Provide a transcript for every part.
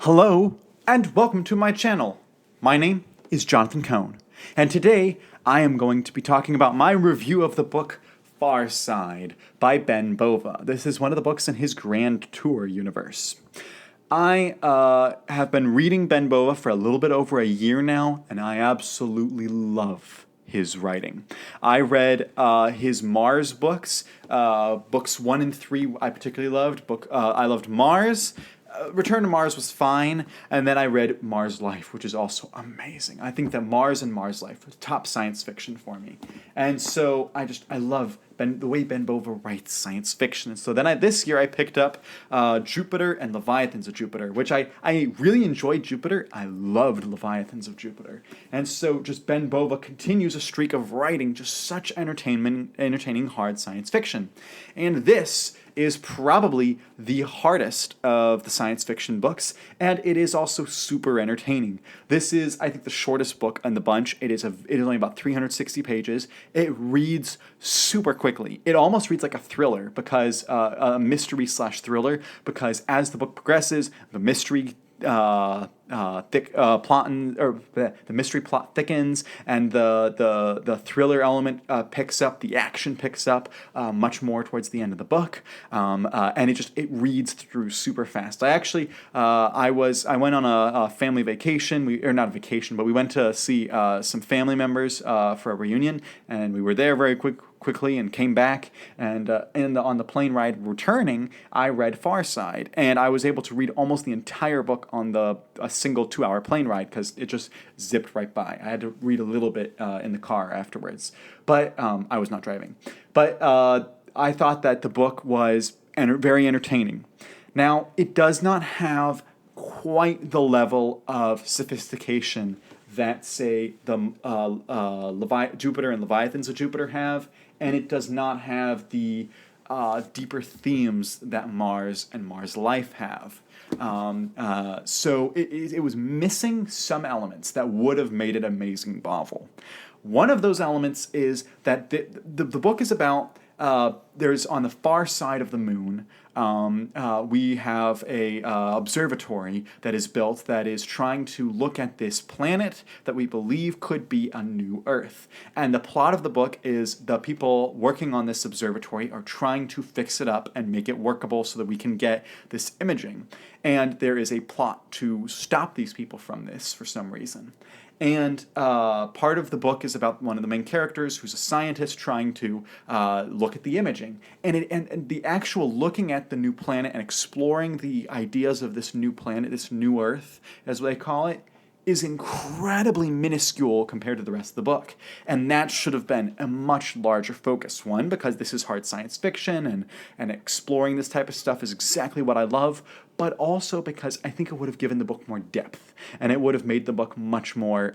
Hello, and welcome to my channel. My name is Jonathan Cohn, and today I am going to be talking about my review of the book Farside by Ben Bova. This is one of the books in his Grand Tour universe. I have been reading Ben Bova for a little bit over a year now, and I absolutely love his writing. I read his Mars books, books 1 and 3 I particularly loved. I loved Mars. Return to Mars was fine, and then I read Mars Life, which is also amazing. I think that Mars and Mars Life are top science fiction for me, and so I love the way Ben Bova writes science fiction. And so then this year I picked up Jupiter and Leviathans of Jupiter, which I really enjoyed Jupiter. I loved Leviathans of Jupiter, and so just Ben Bova continues a streak of writing just such entertaining hard science fiction, and this is probably the hardest of the science fiction books, and it is also super entertaining. This is, I think, the shortest book in the bunch. It is only about 360 pages. It reads super quickly. It almost reads like a thriller, because a mystery slash thriller, because as the book progresses, the mystery the mystery plot thickens, and the thriller element picks up, the action picks up much more towards the end of the book, and it reads through super fast. I went on a family vacation. Or not a vacation, but we went to see some family members for a reunion, and we were there very quickly and came back, and on the plane ride returning, I read Farside, and I was able to read almost the entire book on a single 2-hour plane ride, because it just zipped right by. I had to read a little bit in the car afterwards, but I was not driving. But I thought that the book was very entertaining. Now, it does not have quite the level of sophistication that, say, the Jupiter and Leviathans of Jupiter have, and it does not have the deeper themes that Mars and Mars Life have. So it was missing some elements that would have made it an amazing novel. One of those elements is that the book is about, there's on the far side of the moon, we have a observatory that is built that is trying to look at this planet that we believe could be a new Earth. And the plot of the book is the people working on this observatory are trying to fix it up and make it workable so that we can get this imaging. And there is a plot to stop these people from this for some reason. And part of the book is about one of the main characters who's a scientist trying to look at the imaging. And the actual looking at the new planet and exploring the ideas of this new planet, this new Earth, as they call it, is incredibly minuscule compared to the rest of the book. And that should have been a much larger focus. One, because this is hard science fiction, and exploring this type of stuff is exactly what I love, but also because I think it would have given the book more depth, and it would have made the book much more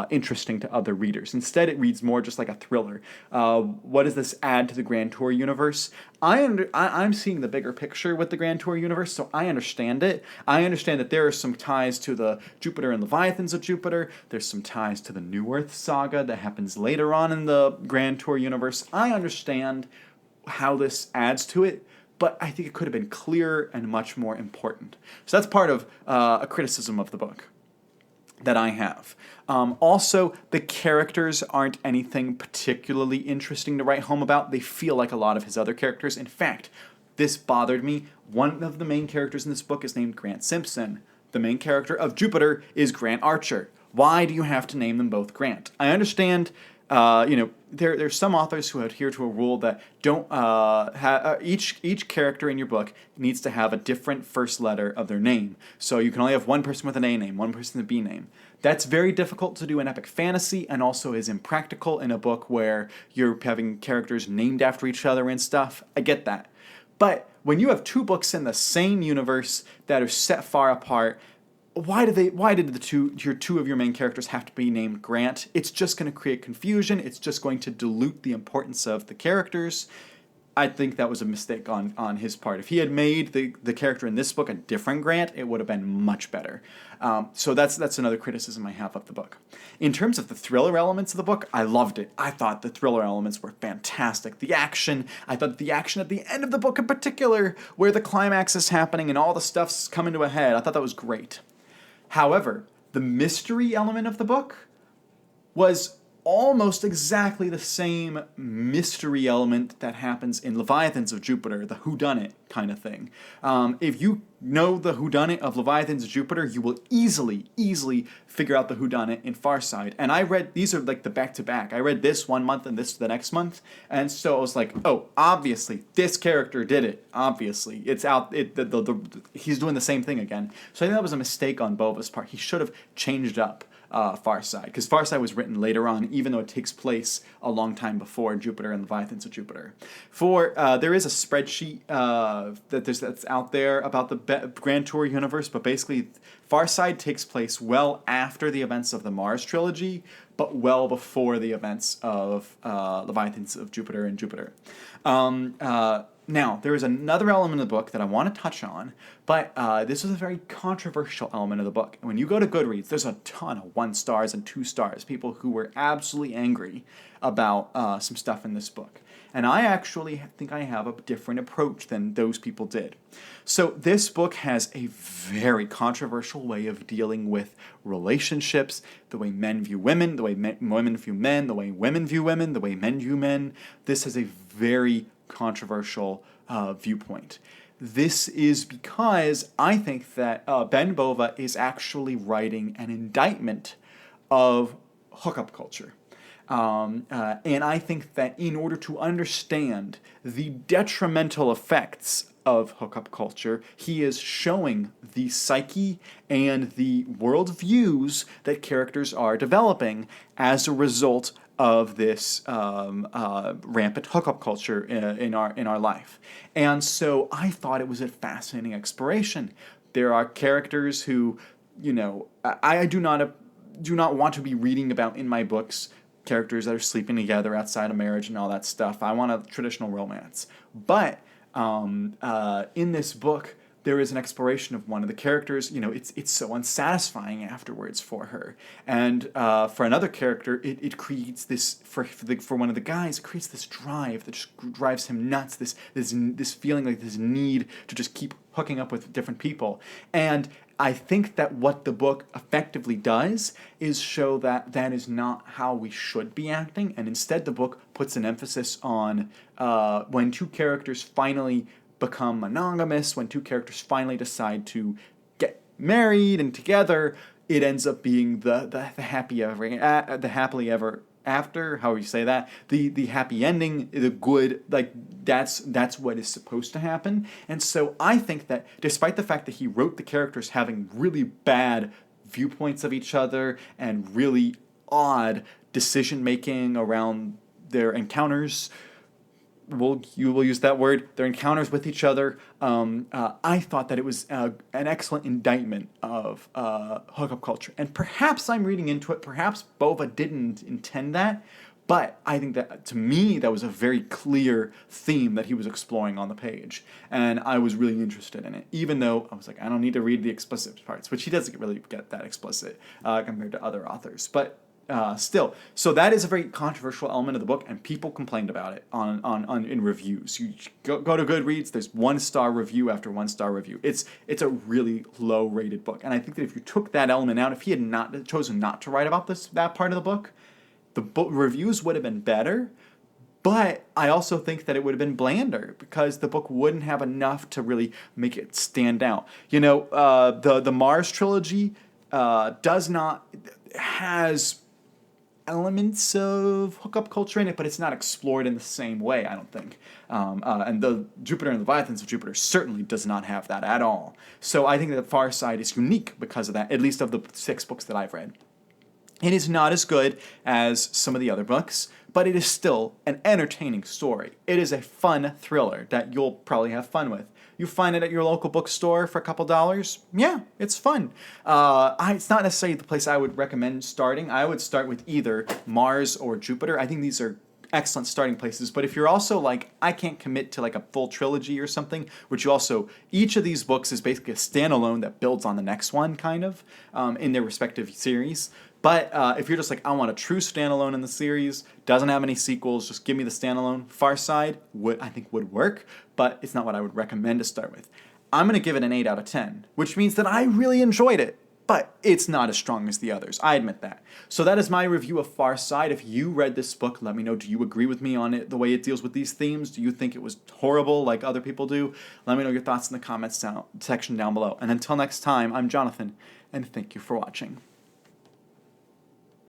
interesting to other readers. Instead, it reads more just like a thriller. What does this add to the Grand Tour universe? I'm seeing the bigger picture with the Grand Tour universe, so I understand it. I understand that there are some ties to the Jupiter and Leviathans of Jupiter. There's some ties to the New Earth saga that happens later on in the Grand Tour universe. I understand how this adds to it, but I think it could have been clearer and much more important. So that's part of a criticism of the book that I have. Also, the characters aren't anything particularly interesting to write home about. They feel like a lot of his other characters. In fact, this bothered me. One of the main characters in this book is named Grant Simpson. The main character of Jupiter is Grant Archer. Why do you have to name them both Grant? I understand, there's some authors who adhere to a rule that don't each character in your book needs to have a different first letter of their name. So you can only have one person with an A name, one person with a B name. That's very difficult to do in epic fantasy, and also is impractical in a book where you're having characters named after each other and stuff. I get that. But when you have two books in the same universe that are set far apart, why did two of your main characters have to be named Grant? It's just going to create confusion. It's just going to dilute the importance of the characters. I think that was a mistake on his part. If he had made the character in this book a different Grant, it would have been much better. So that's another criticism I have of the book. In terms of the thriller elements of the book, I loved it. I thought the thriller elements were fantastic. The action, I thought the action at the end of the book in particular, where the climax is happening and all the stuff's coming to a head, I thought that was great. However, the mystery element of the book was almost exactly the same mystery element that happens in Leviathans of Jupiter, the whodunit kind of thing. If you know the whodunit of Leviathans of Jupiter, you will easily figure out the whodunit in Farside. And I read, these are like the back-to-back. I read this one month and this the next month. And so I was like, oh, obviously, this character did it. Obviously. It's out, he's doing the same thing again. So I think that was a mistake on Bova's part. He should have changed up Farside, because Farside was written later on, even though it takes place a long time before Jupiter and Leviathans of Jupiter. There is a spreadsheet that's out there about the Grand Tour universe, but basically Farside takes place well after the events of the Mars trilogy, but well before the events of Leviathans of Jupiter and Jupiter. Now, there is another element of the book that I want to touch on, but this is a very controversial element of the book. When you go to Goodreads, there's a ton of 1 stars and 2 stars, people who were absolutely angry about some stuff in this book. And I actually think I have a different approach than those people did. So this book has a very controversial way of dealing with relationships, the way men view women, the way women view men, the way women view women, the way men view men. This has a very controversial viewpoint. This is because I think that Ben Bova is actually writing an indictment of hookup culture. And I think that in order to understand the detrimental effects of hookup culture, he is showing the psyche and the worldviews that characters are developing as a result of this rampant hookup culture in our life. And so I thought it was a fascinating exploration. There are characters who, I do not want to be reading about in my books characters that are sleeping together outside of marriage and all that stuff. I want a traditional romance. But in this book, there is an exploration of one of the characters. It's so unsatisfying afterwards for her, and for another character, it creates this for one of the guys. It creates this drive that just drives him nuts. This feeling, like this need to just keep hooking up with different people. And I think that what the book effectively does is show that that is not how we should be acting, and instead the book puts an emphasis on when 2 characters finally become monogamous, when 2 characters finally decide to get married and together, it ends up being the happily ever after, however you say that, the happy ending, the good, like that's what is supposed to happen. And so I think that despite the fact that he wrote the characters having really bad viewpoints of each other and really odd decision making around their encounters, you will use that word, their encounters with each other, I thought that it was an excellent indictment of hookup culture. And perhaps I'm reading into it, perhaps Bova didn't intend that, but I think that, to me, that was a very clear theme that he was exploring on the page. And I was really interested in it, even though I was like, I don't need to read the explicit parts, which he doesn't really get that explicit compared to other authors. But still, so that is a very controversial element of the book, and people complained about it in reviews. You go to Goodreads, there's 1-star review after 1-star review. It's a really low rated book, and I think that if you took that element out, if he had not chosen not to write about that part of the book reviews would have been better. But I also think that it would have been blander because the book wouldn't have enough to really make it stand out. The Mars trilogy has elements of hookup culture in it, but it's not explored in the same way, I don't think. And the Jupiter and Leviathans of Jupiter certainly does not have that at all. So I think that Farside is unique because of that, at least of the 6 books that I've read. It is not as good as some of the other books, but it is still an entertaining story. It is a fun thriller that you'll probably have fun with. You find it at your local bookstore for a couple dollars. Yeah, it's fun. It's not necessarily the place I would recommend starting. I would start with either Mars or Jupiter. I think these are excellent starting places. But if you're also like, I can't commit to like a full trilogy or something, which you also, each of these books is basically a standalone that builds on the next one, kind of, in their respective series. But if you're just like, I want a true standalone in the series, doesn't have any sequels, just give me the standalone, Farside I think would work, but it's not what I would recommend to start with. I'm going to give it an 8 out of 10, which means that I really enjoyed it, but it's not as strong as the others. I admit that. So that is my review of Farside. If you read this book, let me know, do you agree with me on it, the way it deals with these themes? Do you think it was horrible like other people do? Let me know your thoughts in the comments section down below. And until next time, I'm Jonathan, and thank you for watching.